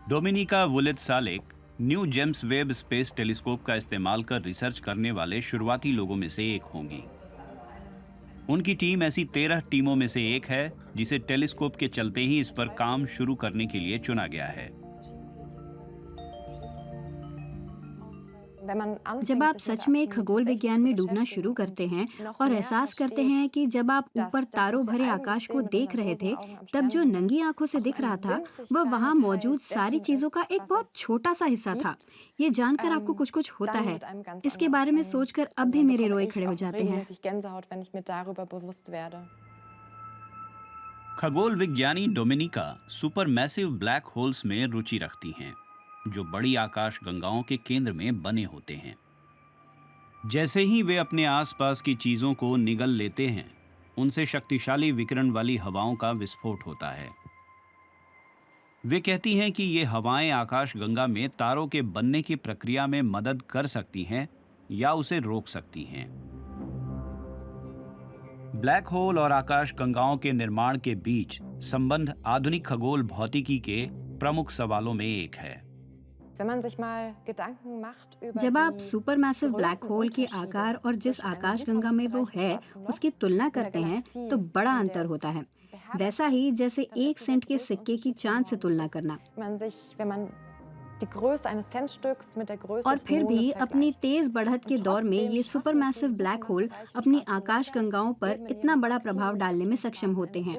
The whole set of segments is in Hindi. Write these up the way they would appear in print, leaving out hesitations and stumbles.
डोमिनिका वुलित-सालिक new James Webb Space Telescope का इस्तेमाल कर रिसर्च करने वाले शुरुआती लोगों में से एक होंगी। उनकी टीम ऐसी 13 टीमों में से एक है जिसे टेलीस्कोप के चलते ही इस पर काम शुरू करने के लिए चुना गया है। जब आप सच में खगोल विज्ञान में डूबना शुरू करते हैं और एहसास करते हैं कि जब आप ऊपर तारों भरे आकाश को देख रहे थे, तब जो नंगी आंखों से दिख रहा था वह वहां मौजूद सारी चीजों का एक बहुत छोटा सा हिस्सा था। ये जानकर आपको कुछ कुछ होता है। इसके बारे में सोचकर अब भी मेरे रोए खड़े हो जाते हैं। खगोल विज्ञानी डोमिनिका सुपरमैसिव ब्लैक होल्स में रुचि रखती हैं, जो बड़ी आकाश गंगाओं के केंद्र में बने होते हैं। जैसे ही वे अपने आसपास की चीजों को निगल लेते हैं, उनसे शक्तिशाली विकिरण वाली हवाओं का विस्फोट होता है। वे कहती हैं कि ये हवाएं आकाश गंगा में तारों के बनने की प्रक्रिया में मदद कर सकती हैं या उसे रोक सकती हैं। ब्लैक होल और आकाश गंगाओं के निर्माण के बीच संबंध आधुनिक खगोल भौतिकी के प्रमुख सवालों में एक है। जब आप सुपरमैसिव ब्लैक होल के आकार और जिस आकाशगंगा में वो है उसकी तुलना करते हैं तो बड़ा अंतर होता है। वैसा ही जैसे 1 सेंट के सिक्के की चांद से तुलना करना। और फिर भी अपनी तेज बढ़त के दौर में ये सुपरमैसिव ब्लैक होल अपनी आकाशगंगाओं पर इतना बड़ा प्रभाव डालने में सक्षम होते हैं।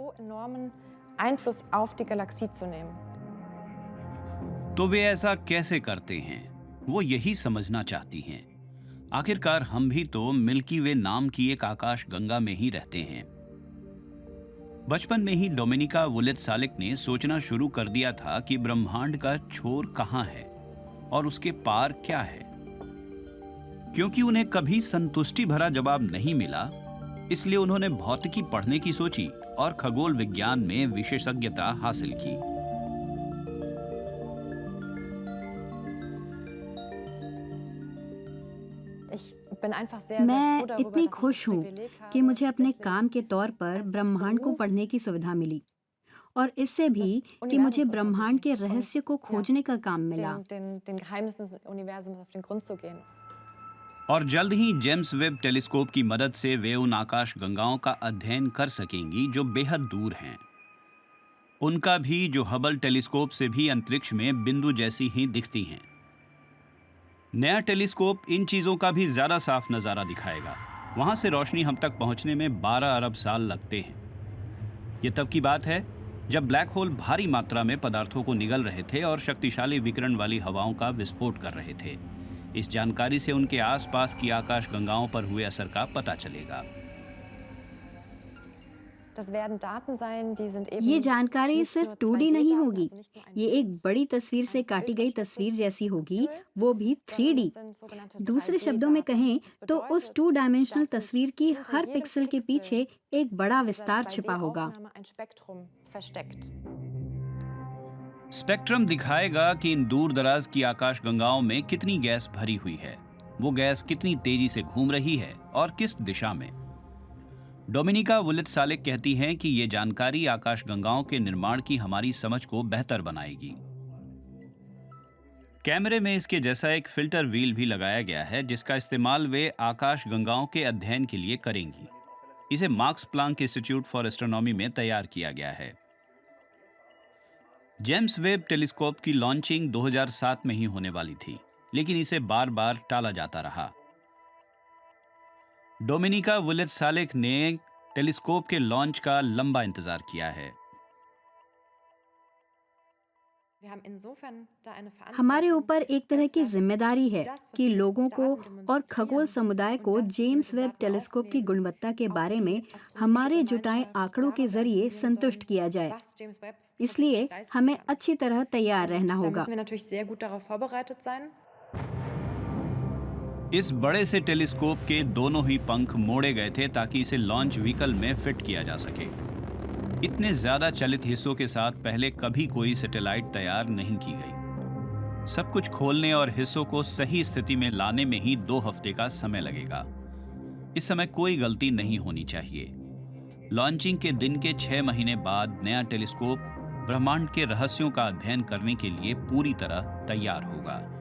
तो वे ऐसा कैसे करते हैं, वो यही समझना चाहती हैं। आखिरकार हम भी तो मिल्की वे नाम की एक आकाश गंगा में ही रहते हैं। बचपन में ही डोमिनिका वुलित-सालिक ने सोचना शुरू कर दिया था कि ब्रह्मांड का छोर कहाँ है और उसके पार क्या है। क्योंकि उन्हें कभी संतुष्टि भरा जवाब नहीं मिला, इसलिए उन्होंने भौतिकी पढ़ने की सोची और खगोल विज्ञान में विशेषज्ञता हासिल की। मैं इतनी खुश हूँ कि मुझे अपने काम के तौर पर ब्रह्मांड को पढ़ने की सुविधा मिली, और इससे भी कि मुझे ब्रह्मांड के रहस्य को खोजने का काम मिला। और जल्द ही जेम्स वेब टेलीस्कोप की मदद से वे उन आकाश गंगाओं का अध्ययन कर सकेंगी जो बेहद दूर हैं। उनका भी जो हबल टेलीस्कोप से भी अंतरिक्ष में बिंदु जैसी ही दिखती हैं। नया टेलीस्कोप इन चीजों का भी ज्यादा साफ नजारा दिखाएगा। वहां से रोशनी हम तक पहुंचने में 12 अरब साल लगते हैं। ये तब की बात है जब ब्लैक होल भारी मात्रा में पदार्थों को निगल रहे थे और शक्तिशाली विकिरण वाली हवाओं का विस्फोट कर रहे थे। इस जानकारी से उनके आसपास की आकाश गंगाओं पर हुए असर का पता चलेगा। ये जानकारी सिर्फ 2D नहीं होगी, ये एक बड़ी तस्वीर से काटी गई तस्वीर जैसी होगी, वो भी 3D। दूसरे शब्दों में कहें तो उस 2 डायमेंशनल तस्वीर की हर पिक्सल के पीछे एक बड़ा विस्तार छिपा होगा। स्पेक्ट्रम दिखाएगा कि इन दूर दराज की आकाश गंगाओं में कितनी गैस भरी हुई है, वो गैस कितनी तेजी से घूम रही है और किस दिशा में। डोमिनिका वुलित-सालिक कहती हैं कि ये जानकारी आकाश गंगाओं के निर्माण की हमारी समझ को बेहतर बनाएगी। कैमरे में इसके जैसा एक फिल्टर व्हील भी लगाया गया है, जिसका इस्तेमाल वे आकाश गंगाओं के अध्ययन के लिए करेंगी। इसे marks Planck institute for astronomy में तैयार किया गया है। जेम्स वेब टेलीस्कोप की लॉन्चिंग 2007 में ही होने वाली थी, लेकिन इसे बार बार टाला जाता रहा। डोमिनिका वुलित-सालिक ने टेलीस्कोप के लॉन्च का लंबा इंतजार किया है। हमारे ऊपर एक तरह की जिम्मेदारी है कि लोगों को और खगोल समुदाय को जेम्स वेब टेलीस्कोप की गुणवत्ता के बारे में हमारे जुटाए आंकड़ों के जरिए संतुष्ट किया जाए। इसलिए हमें अच्छी तरह तैयार रहना होगा। इस बड़े से टेलीस्कोप के दोनों ही पंख मोड़े गए थे ताकि इसे लॉन्च व्हीकल में फिट किया जा सके। इतने ज्यादा चलित हिस्सों के साथ पहले कभी कोई सैटेलाइट तैयार नहीं की गई। सब कुछ खोलने और हिस्सों को सही स्थिति में लाने में ही 2 हफ्ते का समय लगेगा। इस समय कोई गलती नहीं होनी चाहिए। लॉन्चिंग के दिन के 6 महीने बाद नया टेलीस्कोप ब्रह्मांड के रहस्यों का अध्ययन करने के लिए पूरी तरह तैयार होगा।